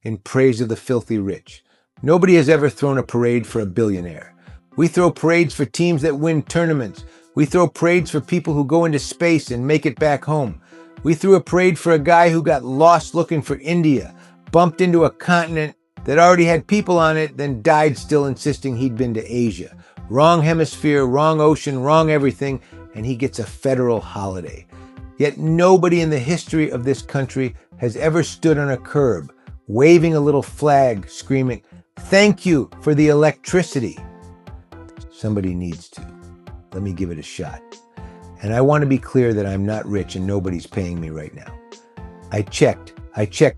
in praise of the filthy rich. Nobody has ever thrown a parade for a billionaire. We throw parades for teams that win tournaments. We throw parades for people who go into space and make it back home. We threw a parade for a guy who got lost looking for India, bumped into a continent that already had people on it, then died still insisting he'd been to Asia. Wrong hemisphere, wrong ocean, wrong everything, and he gets a federal holiday. Yet nobody in the history of this country has ever stood on a curb, waving a little flag, screaming, "Thank you for the electricity." Somebody needs to. Let me give it a shot. And I want to be clear that I'm not rich and nobody's paying me right now. I checked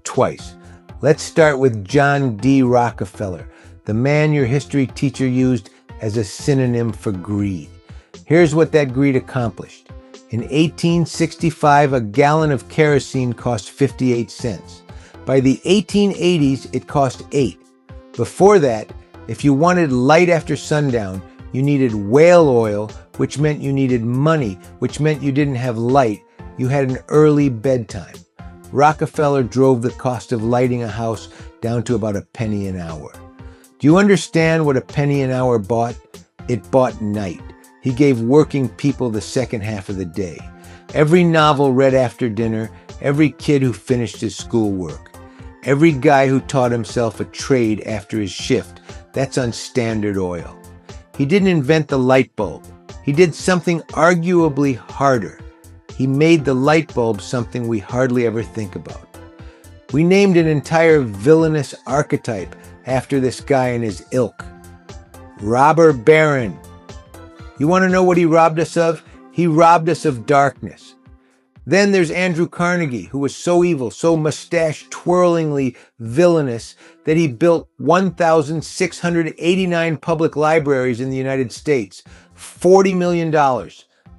twice. Let's start with John D. Rockefeller, the man your history teacher used as a synonym for greed. Here's what that greed accomplished. In 1865, a gallon of kerosene cost 58 cents. By the 1880s, it cost 8. Before that, if you wanted light after sundown, you needed whale oil, which meant you needed money, which meant you didn't have light. You had an early bedtime. Rockefeller drove the cost of lighting a house down to about a penny an hour. Do you understand what a penny an hour bought? It bought night. He gave working people the second half of the day. Every novel read after dinner, every kid who finished his schoolwork, every guy who taught himself a trade after his shift, that's on Standard Oil. He didn't invent the light bulb. He did something arguably harder. He made the light bulb something we hardly ever think about. We named an entire villainous archetype after this guy and his ilk. Robber Baron. You want to know what he robbed us of? He robbed us of darkness. Then there's Andrew Carnegie, who was so evil, so mustache-twirlingly villainous that he built 1,689 public libraries in the United States. $40 million.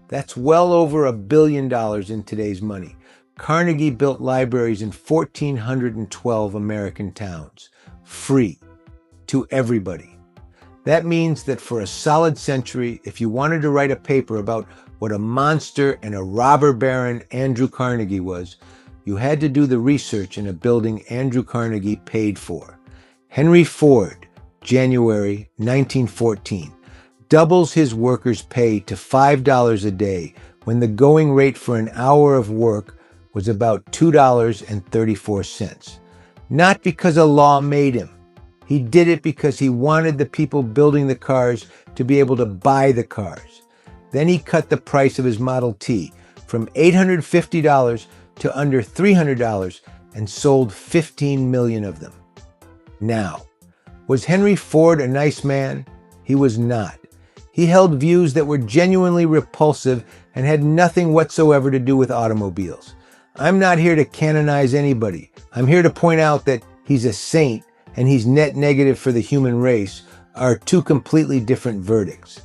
That's well over $1 billion in today's money. Carnegie built libraries in 1,412 American towns. Free. To everybody. That means that for a solid century, if you wanted to write a paper about what a monster and a robber baron Andrew Carnegie was, you had to do the research in a building Andrew Carnegie paid for. Henry Ford, January 1914, doubles his workers' pay to $5 a day when the going rate for an hour of work was about $2.34. Not because a law made him. He did it because he wanted the people building the cars to be able to buy the cars. Then he cut the price of his Model T from $850 to under $300 and sold 15 million of them. Now, was Henry Ford a nice man? He was not. He held views that were genuinely repulsive and had nothing whatsoever to do with automobiles. I'm not here to canonize anybody. I'm here to point out that he's a saint and he's net negative for the human race are two completely different verdicts.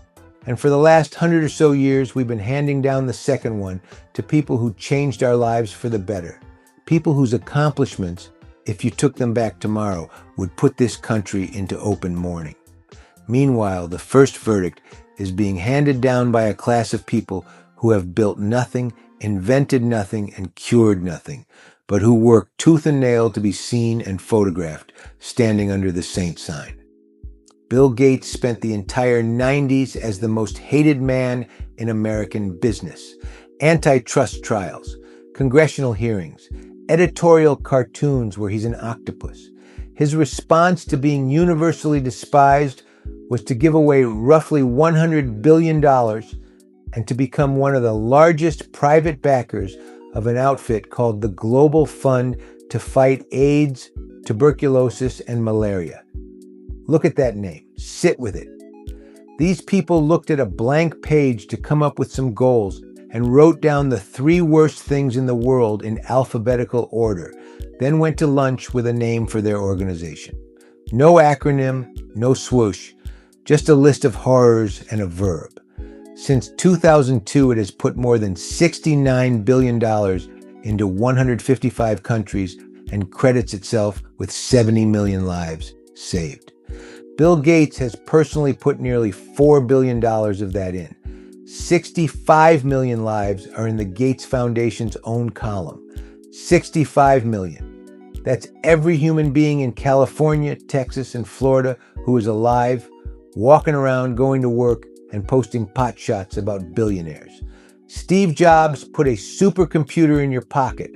And for the last 100 or so years, we've been handing down the second one to people who changed our lives for the better. People whose accomplishments, if you took them back tomorrow, would put this country into open mourning. Meanwhile, the first verdict is being handed down by a class of people who have built nothing, invented nothing, and cured nothing, but who work tooth and nail to be seen and photographed, standing under the saint sign. Bill Gates spent the entire 90s as the most hated man in American business. Antitrust trials, congressional hearings, editorial cartoons where he's an octopus. His response to being universally despised was to give away roughly $100 billion and to become one of the largest private backers of an outfit called the Global Fund to Fight AIDS, Tuberculosis, and Malaria. Look at that name. Sit with it. These people looked at a blank page to come up with some goals and wrote down the 3 worst things in the world in alphabetical order, then went to lunch with a name for their organization. No acronym, no swoosh, just a list of horrors and a verb. Since 2002, it has put more than $69 billion into 155 countries and credits itself with 70 million lives saved. Bill Gates has personally put nearly $4 billion of that in. 65 million lives are in the Gates Foundation's own column. 65 million. That's every human being in California, Texas, and Florida who is alive, walking around, going to work, and posting pot shots about billionaires. Steve Jobs put a supercomputer in your pocket,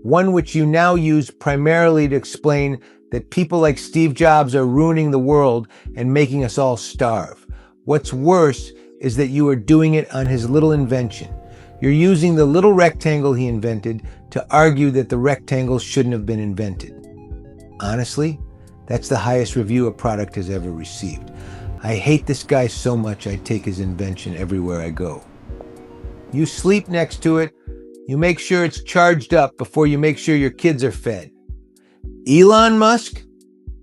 one which you now use primarily to explain that people like Steve Jobs are ruining the world and making us all starve. What's worse is that you are doing it on his little invention. You're using the little rectangle he invented to argue that the rectangle shouldn't have been invented. Honestly, that's the highest review a product has ever received. I hate this guy so much I take his invention everywhere I go. You sleep next to it. You make sure it's charged up before you make sure your kids are fed. Elon Musk?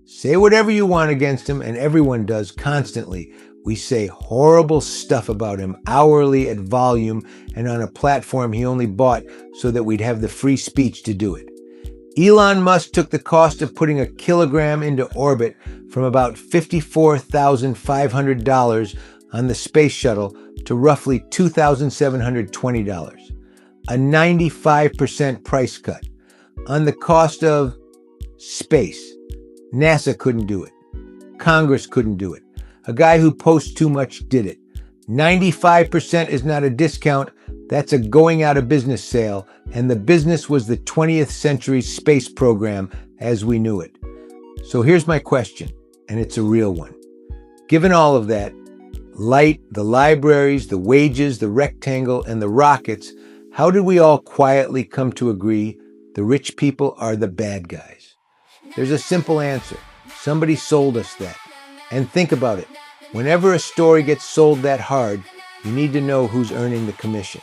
Say whatever you want against him, and everyone does constantly. We say horrible stuff about him hourly at volume and on a platform he only bought so that we'd have the free speech to do it. Elon Musk took the cost of putting a kilogram into orbit from about $54,500 on the space shuttle to roughly $2,720. A 95% price cut on the cost of space. NASA couldn't do it. Congress couldn't do it. A guy who posts too much did it. 95% is not a discount. That's a going out of business sale, and the business was the 20th century space program as we knew it. So here's my question, and it's a real one. Given all of that, light, the libraries, the wages, the rectangle, and the rockets, how did we all quietly come to agree the rich people are the bad guys? There's a simple answer. Somebody sold us that. And think about it. Whenever a story gets sold that hard, you need to know who's earning the commission.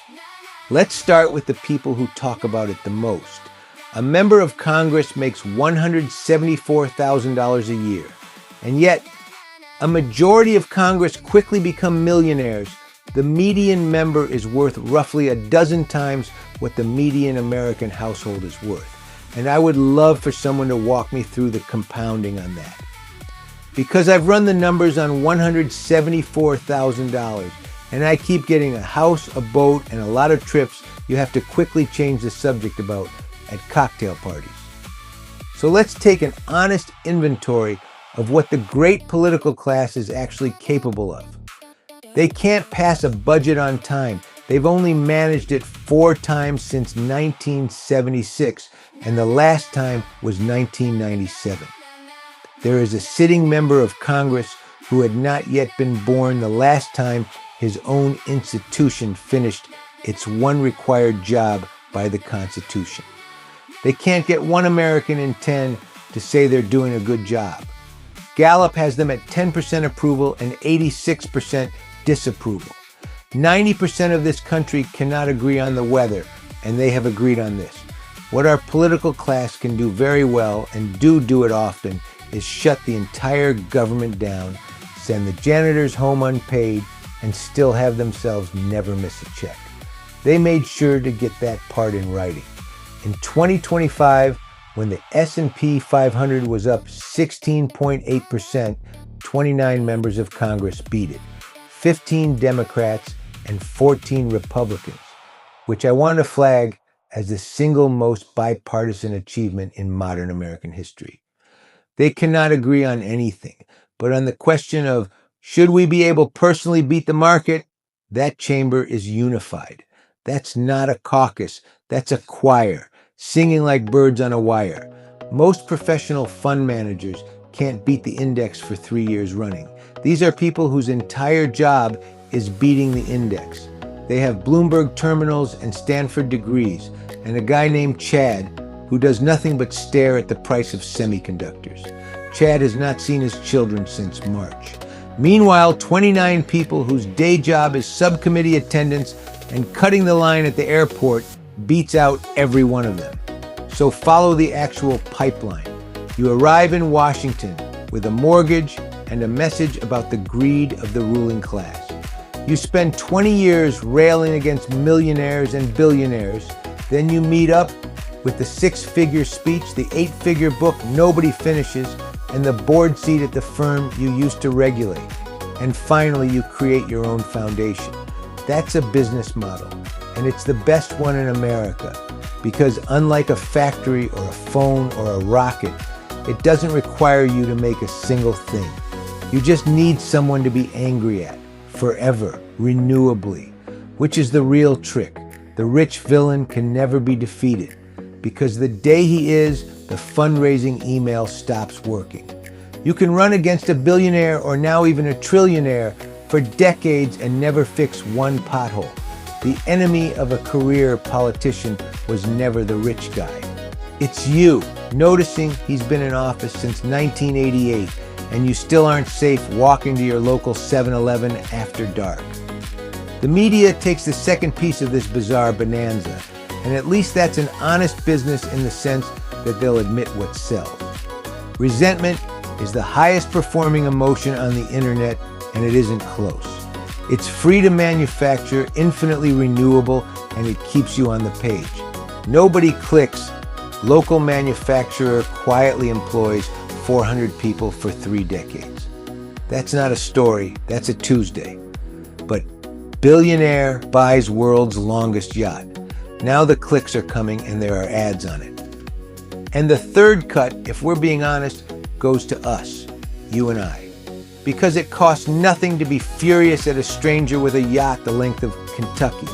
Let's start with the people who talk about it the most. A member of Congress makes $174,000 a year. And yet, a majority of Congress quickly become millionaires. The median member is worth roughly a dozen times what the median American household is worth. And I would love for someone to walk me through the compounding on that. Because I've run the numbers on $174,000, and I keep getting a house, a boat, and a lot of trips you have to quickly change the subject about at cocktail parties. So let's take an honest inventory of what the great political class is actually capable of. They can't pass a budget on time. They've only managed it 4 times since 1976, and the last time was 1997. There is a sitting member of Congress who had not yet been born the last time his own institution finished its one required job by the Constitution. They can't get 1 American in 10 to say they're doing a good job. Gallup has them at 10% approval and 86% disapproval. 90% of this country cannot agree on the weather, and they have agreed on this. What our political class can do very well, and do it often, is shut the entire government down, send the janitors home unpaid, and still have themselves never miss a check. They made sure to get that part in writing. In 2025, when the S&P 500 was up 16.8%, 29 members of Congress beat it. 15 Democrats and 14 Republicans, which I want to flag as the single most bipartisan achievement in modern American history. They cannot agree on anything, but on the question of should we be able to personally beat the market, that chamber is unified. That's not a caucus, that's a choir, singing like birds on a wire. Most professional fund managers can't beat the index for 3 years running. These are people whose entire job is beating the index. They have Bloomberg terminals and Stanford degrees, and a guy named Chad who does nothing but stare at the price of semiconductors. Chad has not seen his children since March. Meanwhile, 29 people whose day job is subcommittee attendance and cutting the line at the airport beats out every one of them. So follow the actual pipeline. You arrive in Washington with a mortgage and a message about the greed of the ruling class. You spend 20 years railing against millionaires and billionaires. Then you meet up with the 6-figure speech, the 8-figure book nobody finishes, and the board seat at the firm you used to regulate. And finally, you create your own foundation. That's a business model, and it's the best one in America. Because unlike a factory or a phone or a rocket, it doesn't require you to make a single thing. You just need someone to be angry at, forever, renewably, which is the real trick. The rich villain can never be defeated, because the day he is, the fundraising email stops working. You can run against a billionaire or now even a trillionaire for decades and never fix one pothole. The enemy of a career politician was never the rich guy. It's you, noticing he's been in office since 1988 and you still aren't safe walking to your local 7-Eleven after dark. The media takes the second piece of this bizarre bonanza, and at least that's an honest business in the sense that they'll admit what sells. Resentment is the highest performing emotion on the internet, and it isn't close. It's free to manufacture, infinitely renewable, and it keeps you on the page. Nobody clicks. Local manufacturer quietly employs 400 people for 3 decades. That's not a story, that's a Tuesday. But billionaire buys world's longest yacht. Now the clicks are coming and there are ads on it. And the third cut, if we're being honest, goes to us, you and I. Because it costs nothing to be furious at a stranger with a yacht the length of Kentucky.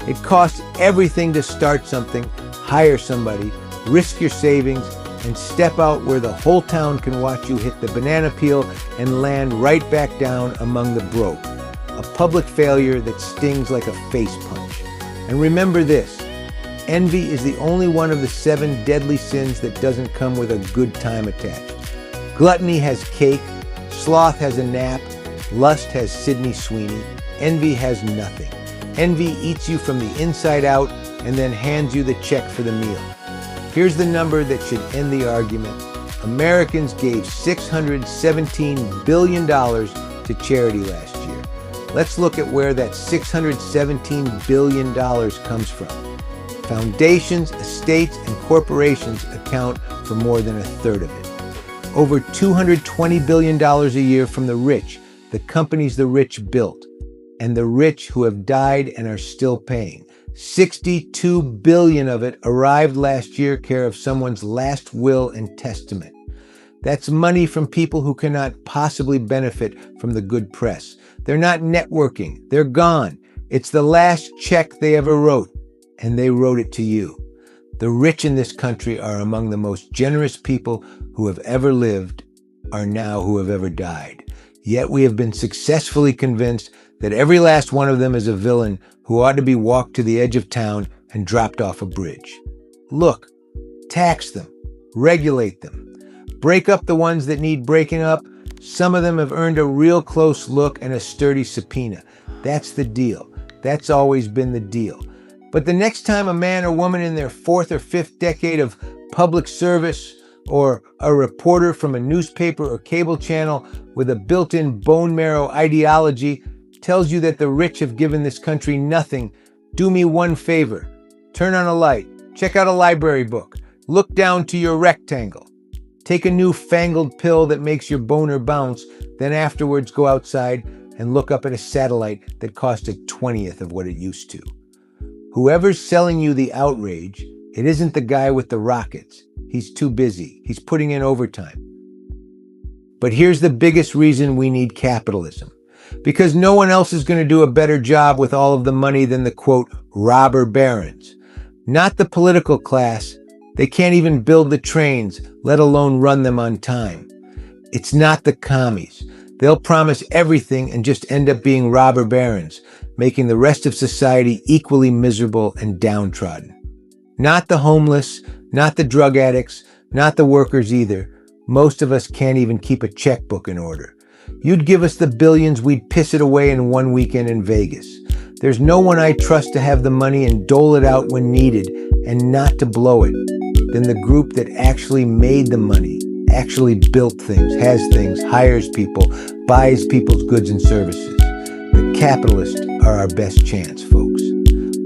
It costs everything to start something, hire somebody, risk your savings, and step out where the whole town can watch you hit the banana peel and land right back down among the broke. A public failure that stings like a face punch. And remember this, envy is the only one of the 7 deadly sins that doesn't come with a good time attached. Gluttony has cake, sloth has a nap, lust has Sydney Sweeney, envy has nothing. Envy eats you from the inside out and then hands you the check for the meal. Here's the number that should end the argument. Americans gave $617 billion to charity last year. Let's look at where that $617 billion comes from. Foundations, estates, and corporations account for more than a third of it. Over $220 billion a year from the rich, the companies the rich built, and the rich who have died and are still paying. $62 billion of it arrived last year care of someone's last will and testament. That's money from people who cannot possibly benefit from the good press. They're not networking. They're gone. It's the last check they ever wrote, and they wrote it to you. The rich in this country are among the most generous people who have ever lived, are now who have ever died. Yet we have been successfully convinced that every last one of them is a villain who ought to be walked to the edge of town and dropped off a bridge. Look, tax them, regulate them, break up the ones that need breaking up. Some of them have earned a real close look and a sturdy subpoena. That's the deal. That's always been the deal. But the next time a man or woman in their 4th or 5th decade of public service, or a reporter from a newspaper or cable channel with a built-in bone marrow ideology tells you that the rich have given this country nothing, do me one favor. Turn on a light, check out a library book, look down to your rectangle. Take a new-fangled pill that makes your boner bounce, then afterwards go outside and look up at a satellite that cost a 20th of what it used to. Whoever's selling you the outrage, it isn't the guy with the rockets. He's too busy. He's putting in overtime. But here's the biggest reason we need capitalism. Because no one else is going to do a better job with all of the money than the, quote, robber barons. Not the political class. They can't even build the trains, let alone run them on time. It's not the commies. They'll promise everything and just end up being robber barons, making the rest of society equally miserable and downtrodden. Not the homeless, not the drug addicts, not the workers either. Most of us can't even keep a checkbook in order. You'd give us the billions, we'd piss it away in one weekend in Vegas. There's no one I trust to have the money and dole it out when needed and not to blow it than the group that actually made the money, actually built things, has things, hires people, buys people's goods and services. The capitalists are our best chance, folks.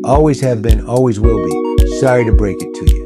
Always have been, always will be. Sorry to break it to you.